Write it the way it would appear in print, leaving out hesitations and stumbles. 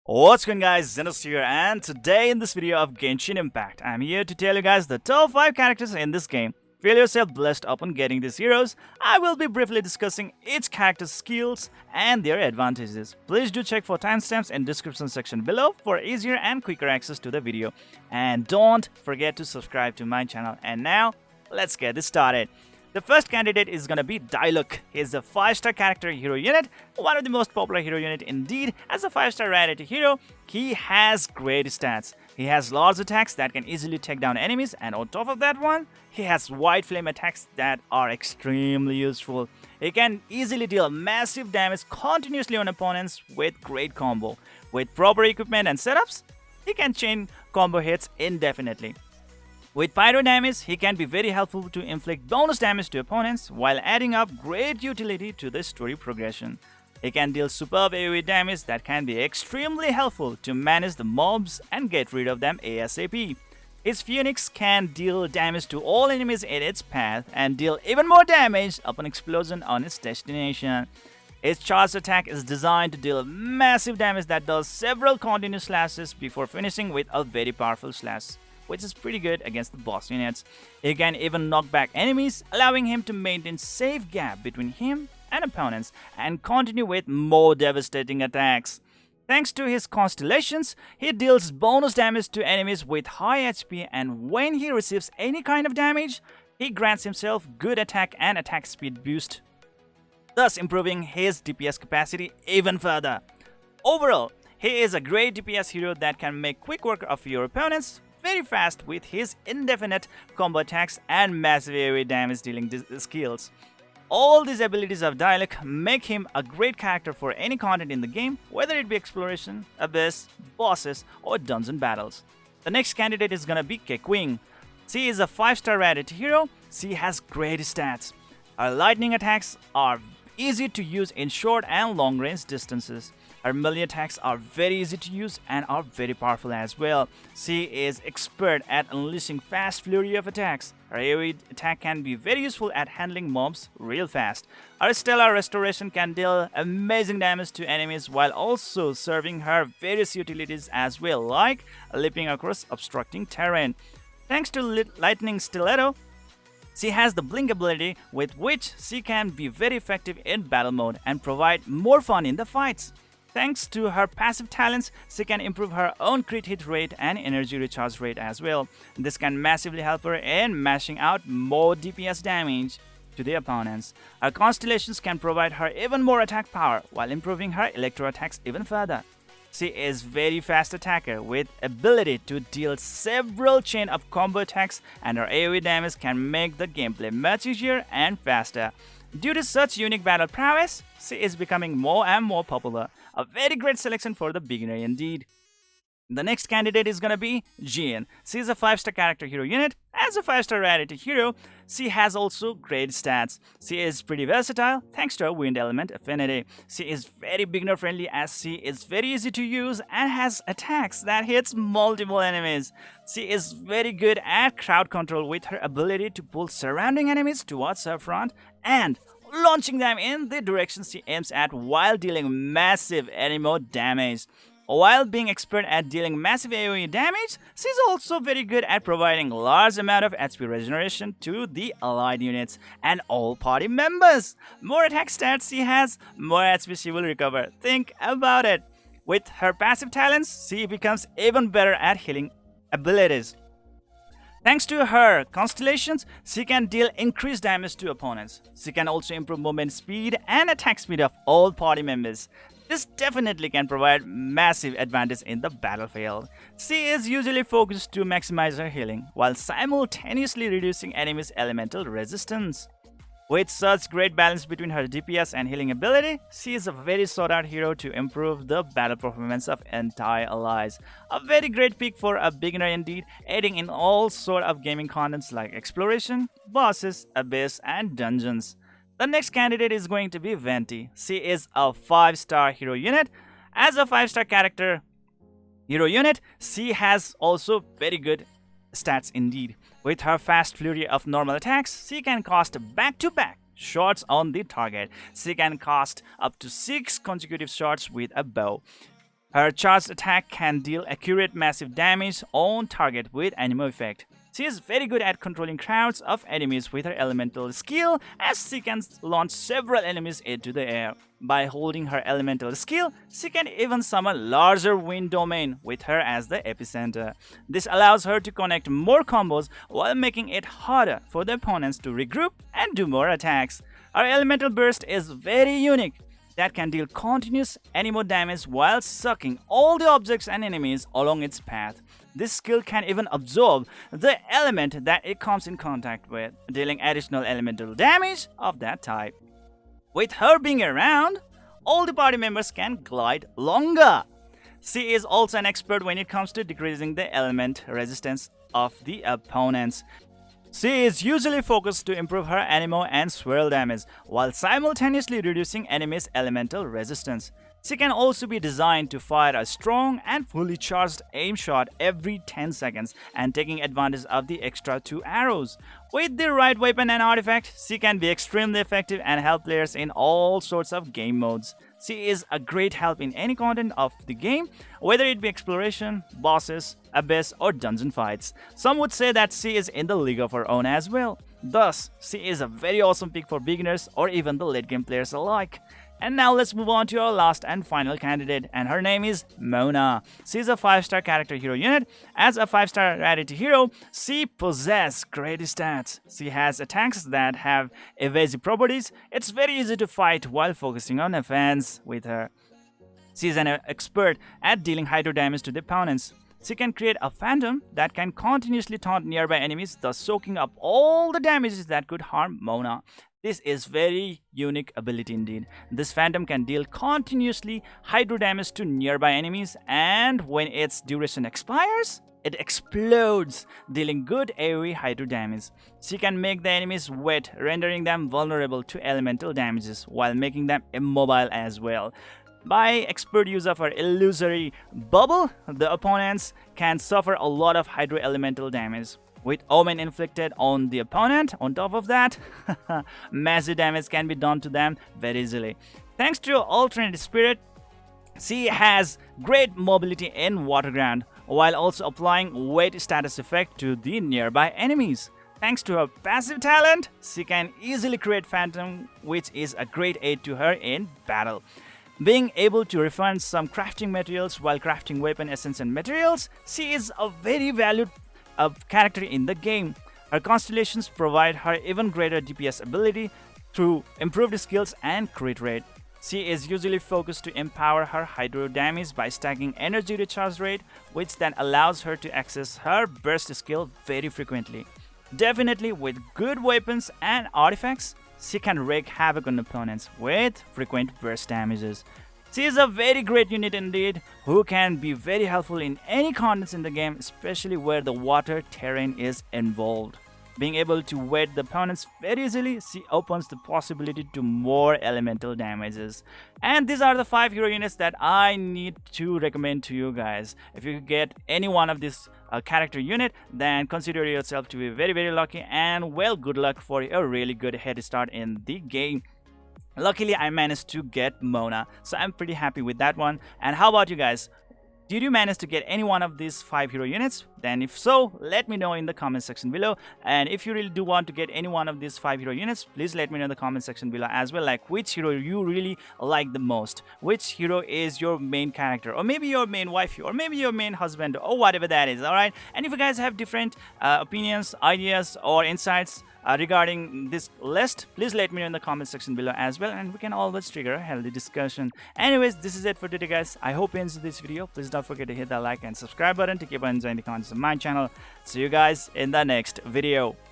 What's going guys, Zennosh here, and today in this video of Genshin Impact, I'm here to tell you guys the top 5 characters in this game. Feel yourself blessed upon getting these heroes. I will be briefly discussing each character's skills and their advantages. Please do check for timestamps in description section below for easier and quicker access to the video. And don't forget to subscribe to my channel. And now, let's get this started. The first candidate is gonna be Diluc. He's a 5-star character hero unit, one of the most popular hero unit indeed. As a 5-star rarity hero, he has great stats. He has large attacks that can easily take down enemies, and on top of that one, he has white flame attacks that are extremely useful. He can easily deal massive damage continuously on opponents with great combo. With proper equipment and setups, he can chain combo hits indefinitely. With pyro damage, he can be very helpful to inflict bonus damage to opponents while adding up great utility to the story progression. He can deal superb AoE damage that can be extremely helpful to manage the mobs and get rid of them ASAP. His Phoenix can deal damage to all enemies in its path and deal even more damage upon explosion on its destination. His charged attack is designed to deal massive damage that does several continuous slashes before finishing with a very powerful slash, which is pretty good against the boss units. He can even knock back enemies, allowing him to maintain safe gap between him and opponents and continue with more devastating attacks. Thanks to his constellations, he deals bonus damage to enemies with high HP, and when he receives any kind of damage, he grants himself good attack and attack speed boost, thus improving his DPS capacity even further. Overall, he is a great DPS hero that can make quick work of your opponents very fast with his indefinite combo attacks and massive AoE damage dealing skills. All these abilities of Diluc make him a great character for any content in the game, whether it be exploration, abyss, bosses, or dungeon battles. The next candidate is gonna be KeQing. She is a 5-star rarity hero. She has great stats. Her lightning attacks are easy to use in short and long range distances. Her melee attacks are very easy to use and are very powerful as well. She is expert at unleashing fast flurry of attacks. Her AoE attack can be very useful at handling mobs real fast. Her stellar restoration can deal amazing damage to enemies while also serving her various utilities as well, like leaping across obstructing terrain. Thanks to lightning stiletto, she has the blink ability with which she can be very effective in battle mode and provide more fun in the fights. Thanks to her passive talents, she can improve her own crit hit rate and energy recharge rate as well. This can massively help her in mashing out more DPS damage to the opponents. Her constellations can provide her even more attack power while improving her electro attacks even further. She is very fast attacker with ability to deal several chain of combo attacks, and her AoE damage can make the gameplay much easier and faster. Due to such unique battle prowess, she is becoming more and more popular. A very great selection for the beginner indeed. The next candidate is gonna be Jin. She is a 5-star character hero unit. As a 5-star rarity hero, she has also great stats. She is pretty versatile thanks to her wind element affinity. She is very beginner friendly as she is very easy to use and has attacks that hits multiple enemies. She is very good at crowd control with her ability to pull surrounding enemies towards her front and launching them in the direction she aims at while dealing massive enemy damage. While being expert at dealing massive AoE damage, she's also very good at providing large amount of HP regeneration to the allied units and all party members. More attack stats she has, more HP she will recover. Think about it. With her passive talents, she becomes even better at healing abilities. Thanks to her constellations, she can deal increased damage to opponents. She can also improve movement speed and attack speed of all party members. This definitely can provide massive advantage in the battlefield. She is usually focused to maximize her healing, while simultaneously reducing enemies' elemental resistance. With such great balance between her DPS and healing ability, she is a very sought out hero to improve the battle performance of entire allies. A very great pick for a beginner indeed, aiding in all sort of gaming contents like exploration, bosses, abyss, and dungeons. The next candidate is going to be Venti. She is a 5-star hero unit. As a 5-star character hero unit, she has also very good stats indeed. With her fast flurry of normal attacks, she can cast back-to-back shots on the target. She can cast up to 6 consecutive shots with a bow. Her charged attack can deal accurate massive damage on target with anemo effect. She is very good at controlling crowds of enemies with her elemental skill, as she can launch several enemies into the air. By holding her elemental skill, she can even summon larger wind domain with her as the epicenter. This allows her to connect more combos while making it harder for the opponents to regroup and do more attacks. Her elemental burst is very unique, that can deal continuous anemo damage while sucking all the objects and enemies along its path. This skill can even absorb the element that it comes in contact with, dealing additional elemental damage of that type. With her being around, all the party members can glide longer. She is also an expert when it comes to decreasing the element resistance of the opponents. She is usually focused to improve her anemo and swirl damage, while simultaneously reducing enemies' elemental resistance. She can also be designed to fire a strong and fully charged aim shot every 10 seconds and taking advantage of the extra 2 arrows. With the right weapon and artifact, she can be extremely effective and help players in all sorts of game modes. She is a great help in any content of the game, whether it be exploration, bosses, abyss, or dungeon fights. Some would say that she is in the league of her own as well. Thus, she is a very awesome pick for beginners or even the late game players alike. And now let's move on to our last and final candidate, and her name is Mona. She is a 5-star character hero unit. As a 5-star rarity hero, she possesses great stats. She has attacks that have evasive properties. It's very easy to fight while focusing on offense with her. She is an expert at dealing hydro damage to the opponents. She can create a phantom that can continuously taunt nearby enemies, thus soaking up all the damages that could harm Mona. This is very unique ability indeed. This phantom can deal continuously hydro damage to nearby enemies, and when its duration expires, it explodes, dealing good AoE hydro damage. She can make the enemies wet, rendering them vulnerable to elemental damages while making them immobile as well. By expert use of her illusory bubble, the opponents can suffer a lot of hydro elemental damage. With Omen inflicted on the opponent, on top of that, massive damage can be done to them very easily. Thanks to alternate spirit, she has great mobility in water ground, while also applying weight status effect to the nearby enemies. Thanks to her passive talent, she can easily create phantom, which is a great aid to her in battle. Being able to refine some crafting materials while crafting weapon essence and materials, she is a very valued character in the game. Her constellations provide her even greater DPS ability through improved skills and crit rate. She is usually focused to empower her hydro damage by stacking energy recharge rate, which then allows her to access her burst skill very frequently. Definitely with good weapons and artifacts, she can wreak havoc on opponents with frequent burst damages. She is a very great unit indeed, who can be very helpful in any contents in the game, especially where the water terrain is involved. Being able to wet the opponents very easily, she opens the possibility to more elemental damages. And these are the 5 hero units that I need to recommend to you guys. If you get any one of this character unit, then consider yourself to be very lucky, and well, good luck for a really good head start in the game. Luckily, I managed to get Mona, so I'm pretty happy with that one. And how about you guys? Did you manage to get any one of these 5 hero units? Then if so, let me know in the comment section below. And if you really do want to get any one of these 5 hero units, please let me know in the comment section below as well, like which hero you really like the most. Which hero is your main character, or maybe your main wife, or maybe your main husband, or whatever that is, alright? And if you guys have different opinions, ideas, or insights regarding this list, please let me know in the comment section below as well, and we can always trigger a healthy discussion. Anyways, this is it for today, guys. I hope you enjoyed this video. Please don't forget to hit that like and subscribe button to keep on enjoying the contents of my channel. See you guys in the next video.